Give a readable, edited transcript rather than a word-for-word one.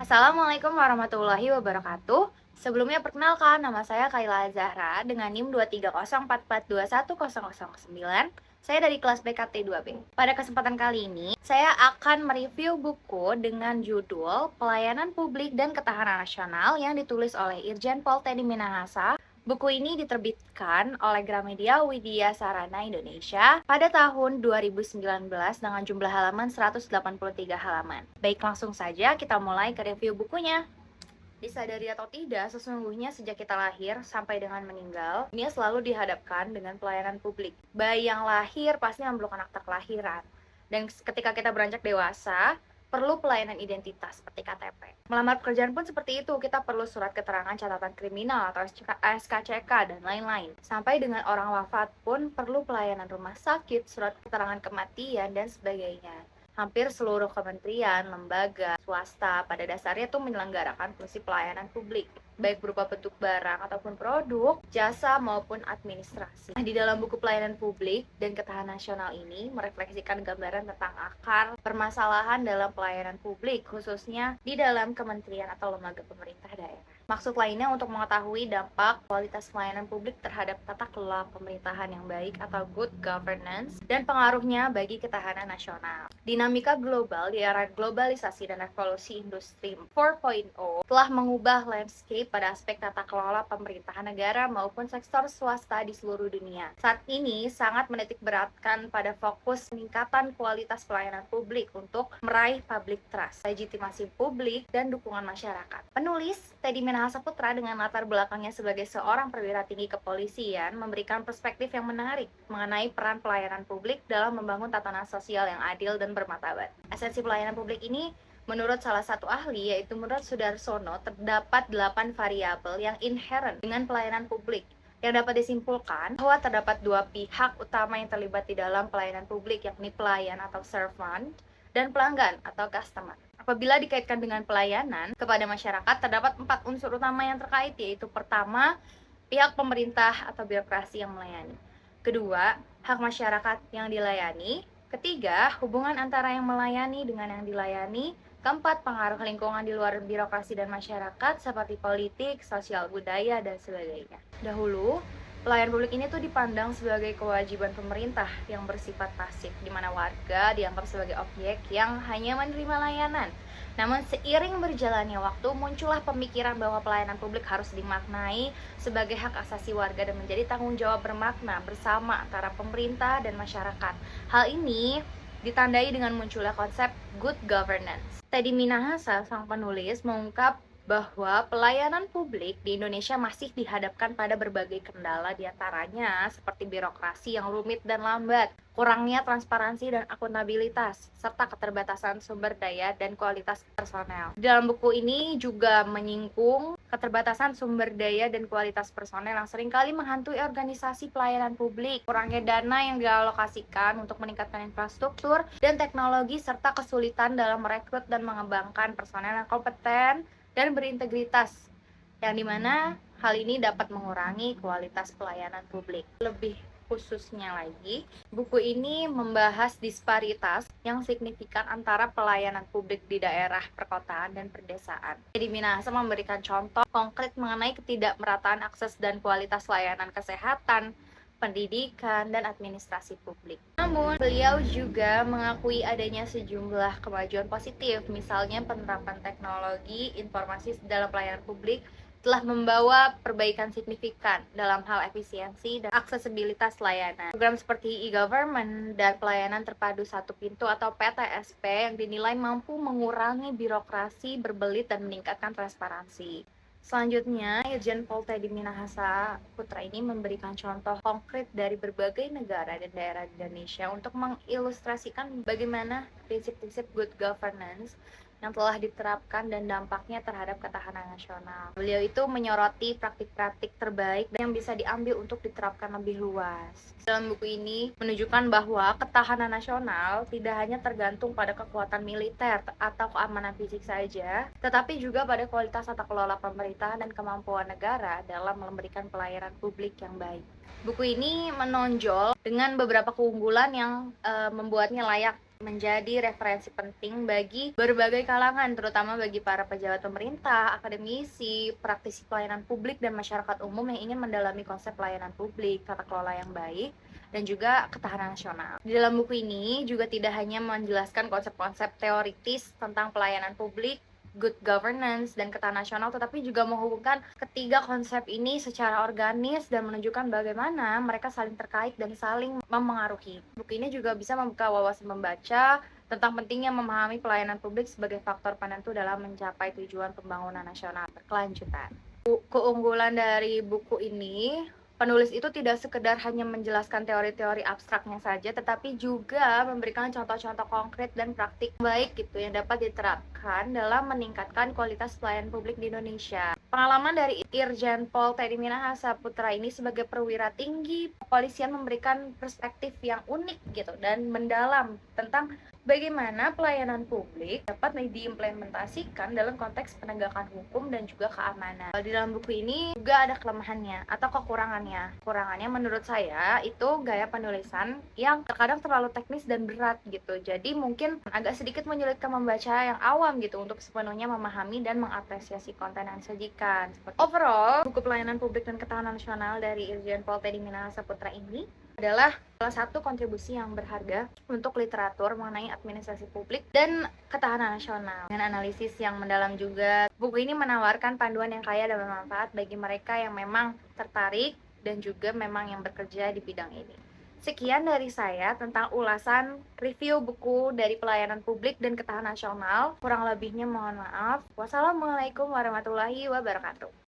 Assalamualaikum warahmatullahi wabarakatuh. Sebelumnya perkenalkan, nama saya Kaila Zahra dengan NIM 23044210009. Saya dari kelas BKT 2B. Pada kesempatan kali ini, saya akan mereview buku dengan judul Pelayanan Publik dan Ketahanan Nasional yang ditulis oleh Irjen Pol Teddy Minahasa. Buku ini diterbitkan oleh Gramedia Widya Sarana Indonesia pada tahun 2019 dengan jumlah halaman 183 halaman. Baik, langsung saja kita mulai ke review bukunya. Disadari atau tidak, sesungguhnya sejak kita lahir sampai dengan meninggal, dunia selalu dihadapkan dengan pelayanan publik. Bayi yang lahir pasti memerlukan akta kelahiran. Dan ketika kita beranjak dewasa, perlu pelayanan identitas seperti KTP. Melamar pekerjaan pun seperti itu, kita perlu surat keterangan catatan kriminal atau SKCK dan lain-lain. Sampai dengan orang wafat pun perlu pelayanan rumah sakit, surat keterangan kematian, dan sebagainya. Hampir seluruh kementerian, lembaga, swasta pada dasarnya itu menyelenggarakan fungsi pelayanan publik, baik berupa bentuk barang ataupun produk, jasa maupun administrasi. Nah, di dalam buku Pelayanan Publik dan Ketahanan Nasional ini merefleksikan gambaran tentang akar permasalahan dalam pelayanan publik, khususnya di dalam kementerian atau lembaga pemerintah daerah. Maksud lainnya untuk mengetahui dampak kualitas pelayanan publik terhadap tata kelola pemerintahan yang baik atau good governance dan pengaruhnya bagi ketahanan nasional. Dinamika global di era globalisasi dan revolusi industri 4.0 telah mengubah landscape pada aspek tata kelola pemerintahan negara maupun sektor swasta di seluruh dunia. Saat ini sangat menitik beratkan pada fokus peningkatan kualitas pelayanan publik untuk meraih public trust, legitimasi publik, dan dukungan masyarakat. Penulis Teddy Minahasa Putra dengan latar belakangnya sebagai seorang perwira tinggi kepolisian memberikan perspektif yang menarik mengenai peran pelayanan publik dalam membangun tatanan sosial yang adil dan bermartabat. Esensi pelayanan publik ini menurut salah satu ahli, yaitu menurut Sudarsono, terdapat 8 variabel yang inherent dengan pelayanan publik. Yang dapat disimpulkan bahwa terdapat dua pihak utama yang terlibat di dalam pelayanan publik, yakni pelayan atau servant dan pelanggan atau customer. Apabila dikaitkan dengan pelayanan kepada masyarakat, terdapat 4 unsur utama yang terkait, yaitu pertama, pihak pemerintah atau birokrasi yang melayani. Kedua, hak masyarakat yang dilayani. Ketiga, hubungan antara yang melayani dengan yang dilayani. Keempat, pengaruh lingkungan di luar birokrasi dan masyarakat seperti politik, sosial budaya, dan sebagainya. Dahulu, pelayanan publik ini tuh dipandang sebagai kewajiban pemerintah yang bersifat pasif, di mana warga dianggap sebagai objek yang hanya menerima layanan. Namun seiring berjalannya waktu, muncullah pemikiran bahwa pelayanan publik harus dimaknai sebagai hak asasi warga dan menjadi tanggung jawab bermakna bersama antara pemerintah dan masyarakat. Hal ini ditandai dengan munculnya konsep good governance. Teddy Minahasa, sang penulis, mengungkap bahwa pelayanan publik di Indonesia masih dihadapkan pada berbagai kendala, diantaranya seperti birokrasi yang rumit dan lambat, kurangnya transparansi dan akuntabilitas, serta keterbatasan sumber daya dan kualitas personel. Dalam buku ini juga menyinggung keterbatasan sumber daya dan kualitas personel yang seringkali menghantui organisasi pelayanan publik, kurangnya dana yang dialokasikan untuk meningkatkan infrastruktur dan teknologi, serta kesulitan dalam merekrut dan mengembangkan personel yang kompeten dan berintegritas, yang dimana hal ini dapat mengurangi kualitas pelayanan publik. Lebih khususnya lagi, buku ini membahas disparitas yang signifikan antara pelayanan publik di daerah perkotaan dan perdesaan. Jadi Minahasa memberikan contoh konkret mengenai ketidakmerataan akses dan kualitas layanan kesehatan, pendidikan, dan administrasi publik. Namun, beliau juga mengakui adanya sejumlah kemajuan positif, misalnya penerapan teknologi informasi dalam pelayanan publik telah membawa perbaikan signifikan dalam hal efisiensi dan aksesibilitas layanan. Program seperti e-government dan pelayanan terpadu satu pintu atau PTSP yang dinilai mampu mengurangi birokrasi berbelit dan meningkatkan transparansi. Selanjutnya, Irjen Pol Teddy Minahasa Putra ini memberikan contoh konkret dari berbagai negara dan daerah di Indonesia untuk mengilustrasikan bagaimana prinsip-prinsip good governance yang telah diterapkan dan dampaknya terhadap ketahanan nasional. Beliau itu menyoroti praktik-praktik terbaik yang bisa diambil untuk diterapkan lebih luas. Dalam buku ini menunjukkan bahwa ketahanan nasional tidak hanya tergantung pada kekuatan militer atau keamanan fisik saja, tetapi juga pada kualitas tata kelola pemerintahan dan kemampuan negara dalam memberikan pelayanan publik yang baik. Buku ini menonjol dengan beberapa keunggulan yang membuatnya layak menjadi referensi penting bagi berbagai kalangan, terutama bagi para pejabat pemerintah, akademisi, praktisi pelayanan publik, dan masyarakat umum yang ingin mendalami konsep pelayanan publik, tata kelola yang baik, dan juga ketahanan nasional. Di dalam buku ini juga tidak hanya menjelaskan konsep-konsep teoritis tentang pelayanan publik, good governance, dan ketahanan nasional, tetapi juga menghubungkan ketiga konsep ini secara organis dan menunjukkan bagaimana mereka saling terkait dan saling memengaruhi. Buku ini juga bisa membuka wawasan membaca tentang pentingnya memahami pelayanan publik sebagai faktor penentu dalam mencapai tujuan pembangunan nasional berkelanjutan. Keunggulan dari buku ini, penulis itu tidak sekedar hanya menjelaskan teori-teori abstraknya saja, tetapi juga memberikan contoh-contoh konkret dan praktik baik gitu yang dapat diterapkan dalam meningkatkan kualitas pelayanan publik di Indonesia. Pengalaman dari Irjen Pol Teddy Minahasa Putra ini sebagai perwira tinggi kepolisian memberikan perspektif yang unik gitu dan mendalam tentang bagaimana pelayanan publik dapat diimplementasikan dalam konteks penegakan hukum dan juga keamanan. Di dalam buku ini juga ada kelemahannya atau kekurangannya. Kekurangannya menurut saya itu gaya penulisan yang terkadang terlalu teknis dan berat gitu. Jadi mungkin agak sedikit menyulitkan membaca yang awam gitu untuk sepenuhnya memahami dan mengapresiasi konten yang disajikan. Overall, buku Pelayanan Publik dan Ketahanan Nasional dari Irjen Pol Teddy Minahasa Putra ini adalah salah satu kontribusi yang berharga untuk literatur mengenai administrasi publik dan ketahanan nasional. Dengan analisis yang mendalam juga, buku ini menawarkan panduan yang kaya dan bermanfaat bagi mereka yang memang tertarik dan juga memang yang bekerja di bidang ini. Sekian dari saya tentang ulasan review buku dari Pelayanan Publik dan Ketahanan Nasional. Kurang lebihnya mohon maaf. Wassalamualaikum warahmatullahi wabarakatuh.